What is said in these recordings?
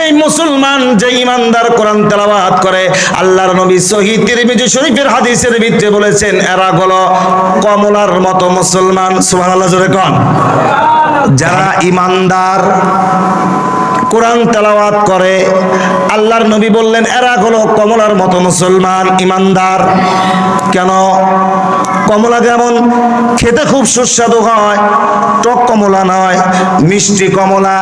যেই মুসলমান, যে ইমানদার কোরআন তেলাওয়াত করে, আল্লাহর নবী সহিহ তিরমিজি শরীফের হাদিসের ভিতরে বলেছেন এরা হলো কমলার মতো মুসলমান। সুবহানাল্লাহ জোরে কোন। যারা ইমানদার কোরআন তেলাওয়াত করে, আল্লাহর নবী বললেন এরা হলো কমলার মতো মুসলমান, ইমানদার। কেন? কমলা যেমন খেতে খুব সুস্বাদু হয়, টক কমলা নয়, মিষ্টি কমলা,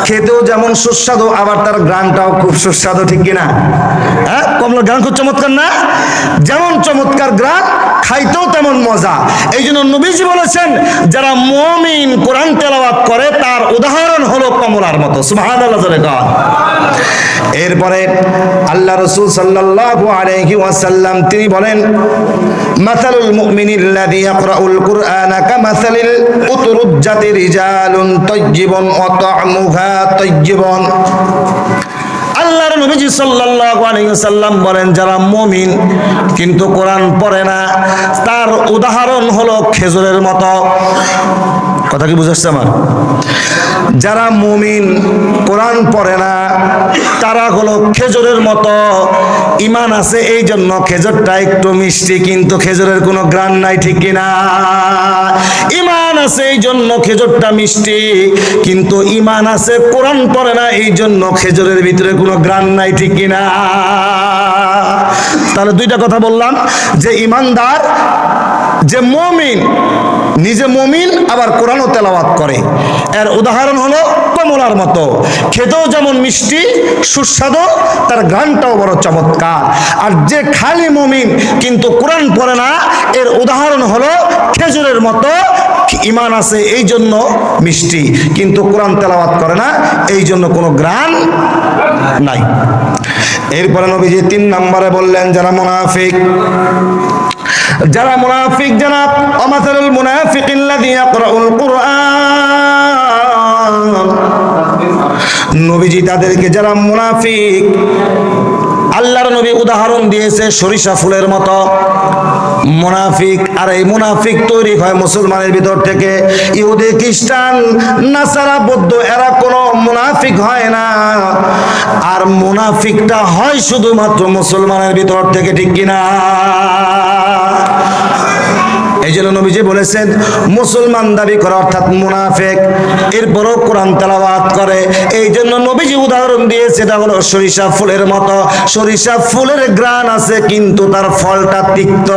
খেতেও যেমন সুস্বাদু, আবার তার গ্রানটাও খুব সুস্বাদু, ঠিক কিনা? হ্যাঁ, কমলার গ্রান খুব চমৎকার না? যেমন চমৎকার গ্রান, খাইতেও তেমন মজা। এই জন্য নবীজি বলেছেন যারা মুমিন কোরআন তেলাওয়াত করে তার উদাহরণ হলো কমলার মতো। সুবহানাল্লাহ। এরপরে আল্লাহ রাসূল সাল্লাল্লাহু আলাইহি ওয়াসাল্লাম তিনি বলেন মাসালুল মুমিনিল্লাযী ইয়াকরাউল কুরআনা কামাসালিল উতরুজ্জাতি রিজালুন তাইয়্যিবুন ওয়া তা'মুহা তাইয়্যিবুন। আল্লাহর নবীজি সাল্লাল্লাহু আলাইহি ওয়াসাল্লাম বলেন যারা মুমিন কিন্তু কোরআন পড়ে না তার উদাহরণ হলো খেজুরের মতো। কথা কি বুঝাচ্ছে আমার? যারা মুমিন কোরআন পড়ে না তারা হলো খেজুরের মতো। ঈমান আছে এই জন্য খেজুরটা একটু মিষ্টি, কিন্তু খেজুরের কোনো গ্রান নাই, ঠিক কিনা? ঈমান আছে এই জন্য খেজুরটা মিষ্টি, কিন্তু ঈমান আছে কোরআন পড়ে না এই জন্য খেজুরের ভিতরে কোনো গ্রান নাই, ঠিক কিনা? তাহলে দুইটা কথা বললাম, যে ঈমানদার, যে মুমিন, নিজে মুমিন আবার কোরআনও তেলাওয়াত করে, এর উদাহরণ হলো কমলার মতো, খেতেও যেমন মিষ্টি সুস্বাদু, তার গানটাও বড় চমৎকার। আর যে খালি মুমিন কিন্তু কোরআন পড়ে না, এর উদাহরণ হলো খেজুরের মতো, ঈমান আছে এই জন্য মিষ্টি, কিন্তু কোরআন তেলাওয়াত করে না এই জন্য কোনো গ্রান নাই। এরপরে নবীজি 3 নম্বরে বললেন যারা মুনাফিক, যারা মুনাফিক, যারা আমাসালুল মুনাফিকিল্লাযী ইয়াকরাউল কুরআন, নবীজি তাদেরকে যারা মুনাফিক, আল্লাহর নবী উদাহরণ দিয়েছে সরিষা ফুলের মতো মুনাফিক। আর এই মুনাফিক তৈরি হয় মুসলমানের ভিতর থেকে। ইহুদি, খ্রিস্টান, নাসারা, বৌদ্ধ এরা কোনো মুনাফিক হয় না, আর মুনাফিকটা হয় শুধুমাত্র মুসলমানের ভিতর থেকে, ঠিক কিনা? এই জন্য নবীজি বলেছেন মুসলমান দাবি করা অর্থাৎ মুনাফিক, এরপরও কোরআন তেলাওয়াত করে। এই জন্য নবীজি উদাহরণ দিয়েছে এটা হলো সরিষা ফুলের মতো। সরিষা ফুলের গ্রান আছে কিন্তু তার ফলটা তিক্ত।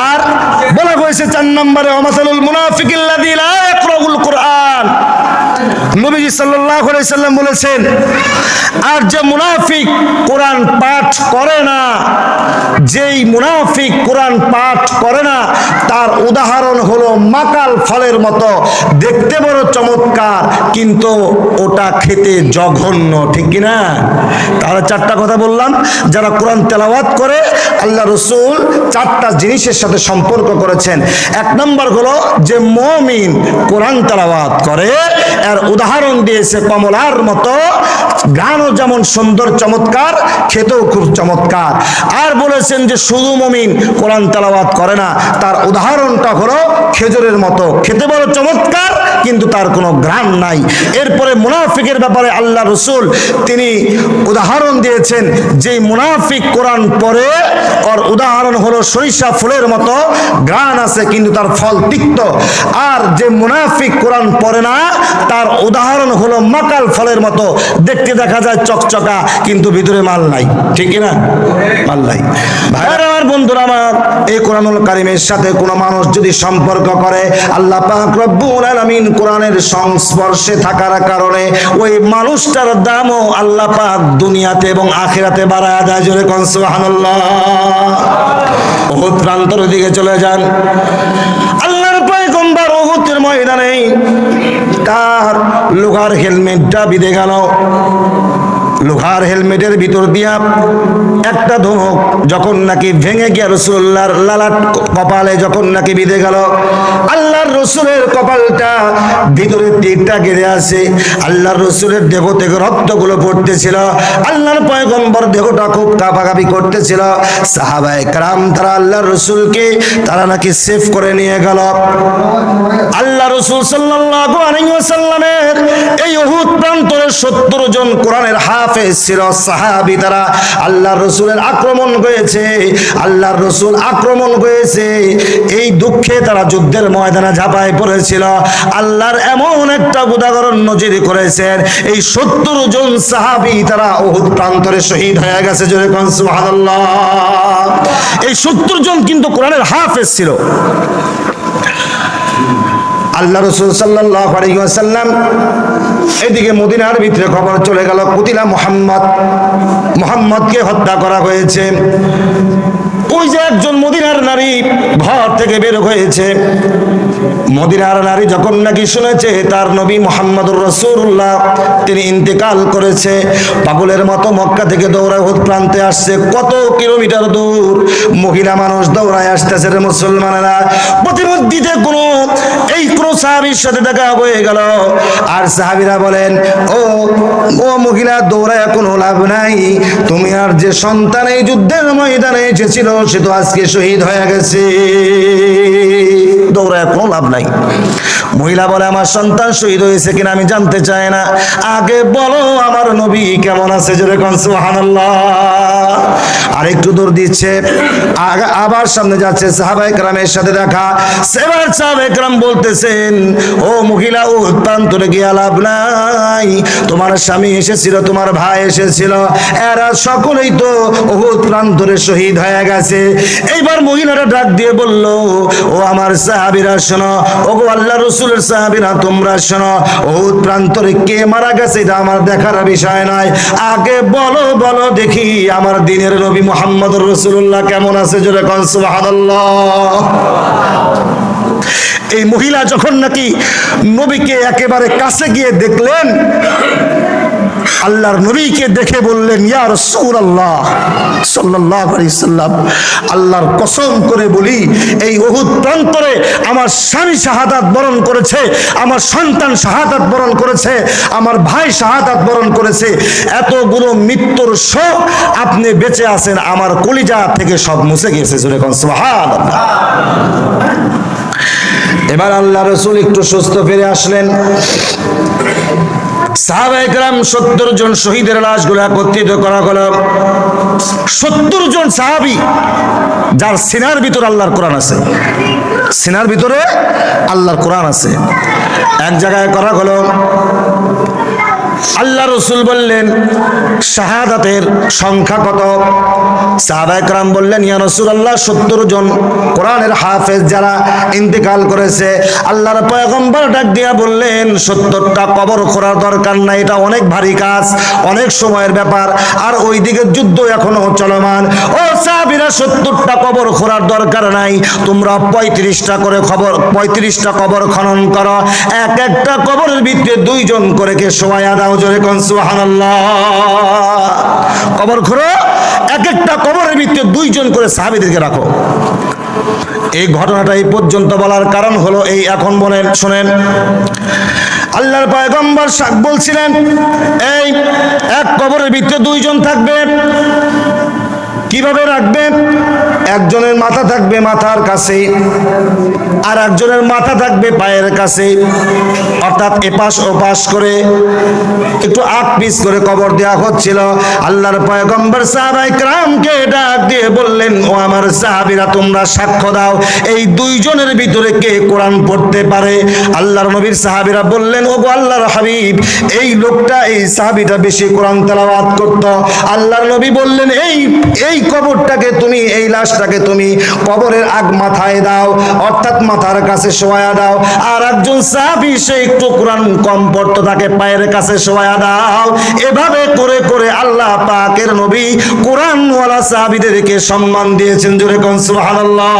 আর বলা হয়েছে 4 নম্বরে ওয়ামাসালুল মুনাফিকিল্লাযী লা ইয়াকরাউল কুরআন, নবীজি সাল্লাল্লাহু আলাইহি সাল্লাম বলেছেন আর যে মুনাফিক কোরআন পাঠ করে না, যেই মুনাফিক কোরআন পাঠ করে না তার উদাহরণ হলো মাকাল ফলের মতো, দেখতে বড় চমৎকার কিন্তু ওটা খেতে জঘন্য, ঠিক কিনা? তাহলে 4টা কথা বললাম। যারা কোরআন তেলাওয়াত করে, আল্লাহ রাসূল 4টা জিনিসের সাথে সম্পর্ক করেছেন। 1 নম্বর হলো যে মুমিন কোরআন তেলাওয়াত করে, এর উদাহরণ দিয়েছে কমলার মতো, গানও যেমন সুন্দর চমৎকার, খেতেও খুব চমৎকার। আর বলেছেন যে শুধু মুমিন কোরআন তেলাওয়াত করে না, তার উদাহরণটা হলো খেজুরের মতো, খেতে বড় চমৎকার কিন্তু তার কোনো ঘ্রাণ নাই। এরপরে মুনাফিকের ব্যাপারে আল্লাহ রাসূল তিনি উদাহরণ দিয়েছেন যে মুনাফিক কোরআন পড়ে, ওর উদাহরণ হলো সরিষা ফুলের মতো, ঘ্রাণ আছে কিন্তু তার ফল তিক্ত। আর যে মুনাফিক কোরআন পড়ে না তার উদাহরণ হলো মাকাল ফলের মতো, দেখতে দেখা যায় চকচকা কিন্তু ভিতরে মাল নাই, ঠিক না? মাল নাই। ভাইরা আমার, বন্ধুরা আমার, এই কোরআনুল কারীমের সাথে কোনো মানুষ যদি সম্পর্ক করে, আল্লাহ পাক রব্বুল আলামিন কোরআনের সংস্পর্শে থাকার কারণে ওই মানুষটার দামও আল্লাহ পাক দুনিয়াতে এবং আখিরাতে বাড়ায় দেয়। জোরে কোন সুবহানাল্লাহ। উহুদ প্রান্তর দিকে চলে যান, আল্লাহর পয়গম্বর উহুদের ময়দানে তার লোহার হেলমেটটা বিঁধে গেল। লোহার হেলমেটের ভিতর দিয়া একটা ধনুক যখন নাকি ভেঙে গিয়া রাসূলুল্লাহর লালাট কপালে যখন নাকি বিঁধে গেল, আল্লাহর রাসূলের কপালটা ভিতরের দিকটা গেড়ে আছে, আল্লাহর রাসূলের দেহ থেকে রক্তগুলো পড়তেছিল, আল্লাহর পয়গম্বর দেহটা খুব কাঁপাকাঁপি করতেছিল। সাহাবায়ে কেরাম তারা আল্লাহর রাসূলকে তারা নাকি সেভ করে নিয়ে গেল। আল্লাহ রাসূল সাল্লাল্লাহু আলাইহি ওয়াসাল্লামের এই 70 জন কোরআনের হাফেজ ছিল সাহাবী, তারা আল্লাহর রাসূলের আক্রমণ হয়েছে, আল্লাহর রাসূল আক্রমণ হয়েছে, এই দুঃখে তারা যুদ্ধের ময়দানে ঝাঁপায় পড়েছিল। আল্লাহর এমন একটা উদাহরণ নজির করেছেন, এই 70 জন সাহাবী তারা উহুদ প্রান্তরে শহীদ হয়ে গেছে। জোরে কোন সুবহানাল্লাহ। এই 70 জন কিন্তু কোরআনের হাফেজ ছিল। আল্লাহ রাসূল সাল্লাল্লাহু আলাইহি ওয়াসাল্লাম এদিকে মদিনার ভিতরে খবর চলে গেল কুতিলা মুহাম্মদকে হত্যা করা হয়েছে। ওই যে একজন মদিনার নারী ঘর থেকে বের হয়েছে, মদিনার নারী যখন নাকি শুনেছে তার নবী মুহাম্মদুর রাসূলুল্লাহ তিনি ইন্তেকাল করেছে, পাগলের মতো মক্কা থেকে দৌড়ায় উহুদ প্রান্তে আসছে। কত কিলোমিটার দূর মহিলা মানুষ দৌড়ায় আসতেছে রে মুসলমানেরা। প্রতিমধ্যে কোনো সাহাবীর সাথে দেখা হয়ে গেল, আর সাহাবীরা বলেন ও মহিলা দৌড়ায় কোনো লাভ নাই, তুমি আর যে সন্তান এই যুদ্ধের ময়দানে এসেছিল সে তো আজকে শহীদ হয়ে গেছে, দৌড়ায় কোনো লাভ নাই। মহিলা বলে আমার সন্তান শহীদ হয়েছে কিনা আমি জানতে চাই না, আগে বলো আমার নবী কেমন আছে। জোরে কোন সুবহানাল্লাহ। আর একটু দূর দিচ্ছে, আবার সামনে যাচ্ছে, সাহাবায়ে কেরামের সাথে দেখা। সেবার সাহাবায়ে কেরাম বলতেছেন ও মহিলা উহুদ প্রান্তরে গিয়ে লাভ নাই, তোমার স্বামী এসেছিল, তোমার ভাই এসেছিল, এরা সকলেই তো উহুদ প্রান্তরে শহীদ হয়ে গেছে। এইবার মহিলারা ডাক দিয়ে বলল ও আমার সাহাবীরা শোনো, ও গো আল্লাহর রাসূলের সাহাবীরা তোমরা শোনো, উহুদ প্রান্তরে কে মারা গেছে এটা আমার দেখার বিষয় নয়, আগে বলো দেখি আমার দ্বীনের নবী মুহাম্মদুর রাসূলুল্লাহ কেমন আছে। জোরে কোন সুবহানাল্লাহ। এই মহিলা যখন নাকি নবীকে একেবারে কাছে গিয়ে দেখলেন, আল্লাহর নবীকে দেখে বললেন ইয়া রাসূলুল্লাহ সাল্লাল্লাহু আলাইহি সাল্লাম, আল্লাহর কসম করে বলি এই উহুদ প্রান্তরে আমার স্বামী শাহাদাত বরণ করেছে, আমার সন্তান শাহাদাত বরণ করেছে, আমার ভাই শাহাদাত বরণ করেছে, এতগুলো মৃত্যুর শোক আপনি বেঁচে আছেন, আমার কলিজা থেকে সব মুছে গেছে। জোরে কোন সুবহানাল্লাহ। এবার আল্লাহ রাসূল একটু সুস্থ ফিরে আসলেন। সাহাবায়ে কেরাম 70 জন শহীদের লাশগুলো একত্রিত করা হলো। 70 জন সাহাবী যার সিনার ভিতরে আল্লাহর কোরআন আছে, সিনার ভিতরে আল্লাহর কোরআন আছে, এক জায়গায় করা হলো। আল্লাহ রাসূল বললেন শাহাদাতের সংখ্যা কত? সাহাবায়ে কেরাম বললেন ইয়া রাসূলুল্লাহ 70 জন কোরআনের হাফেজ যারা ইন্তেকাল করেছে। আল্লাহর পয়গম্বর ডাক দিয়া বললেন 70টা কবর খোঁড়ার দরকার নাই, এটা অনেক ভারী কাজ, অনেক সময়ের ব্যাপার, আর ওইদিকে যুদ্ধ এখনো চলমান। ও সাহাবীরা 70টা কবর খোঁড়ার দরকার নাই, তোমরা 35টা কবর খনন করো, এক একটা কবরের ভিতরে 2 জন করে কে শোয়া দাও। জোরে কোন সুবহানাল্লাহ। কবর খোঁড়ো, এক একটা কবরের ভিতরে 2 জন করে সাহাবীদেরকে রাখো। এই ঘটনাটা এই পর্যন্ত বলার কারণ হলো এই, এখন বলেন শুনেন, আল্লাহর পয়গম্বর বলছিলেন এই এক কবরের ভিতরে 2 জন থাকবে, কিভাবে রাখবেন? একজনের মাথা থাকবে মাথার কাছে, আর একজনের মাথা থাকবে পায়ের কাছে, অর্থাৎ এপাশ ওপাশ করে একটু 8 পিস করে কবর দেওয়া হচ্ছিল। আল্লাহর পয়গম্বর সাহাবায়ে কেরামকে ডাক দিয়ে বললেন ও আমার সাহাবীরা তোমরা সাক্ষ্য দাও এই 2 জনের ভিতরে কে কোরআন পড়তে পারে। আল্লাহর নবীর সাহাবীরা বললেন ও গো আল্লাহর হাবিব এই লোকটা, এই সাহাবীটা বেশি কোরআন তেলাওয়াত করত। আল্লাহর নবী বললেন এই কবরটাকে তুমি, এই লাশটাকে তুমি কবরের আগ মাথায় দাও, অর্থাৎ মাথার কাছে শোয়া দাও, আর একজন সাহাবী সে একটু কোরআন কম পড়তো, তাকে পায়ের কাছে শোয়া দাও। এভাবে করে করে আল্লাহ পাকের নবী কোরআনওয়ালা সাহাবীদেরকে সম্মান দিয়েছেন। জোরে কোন সুবহানাল্লাহ।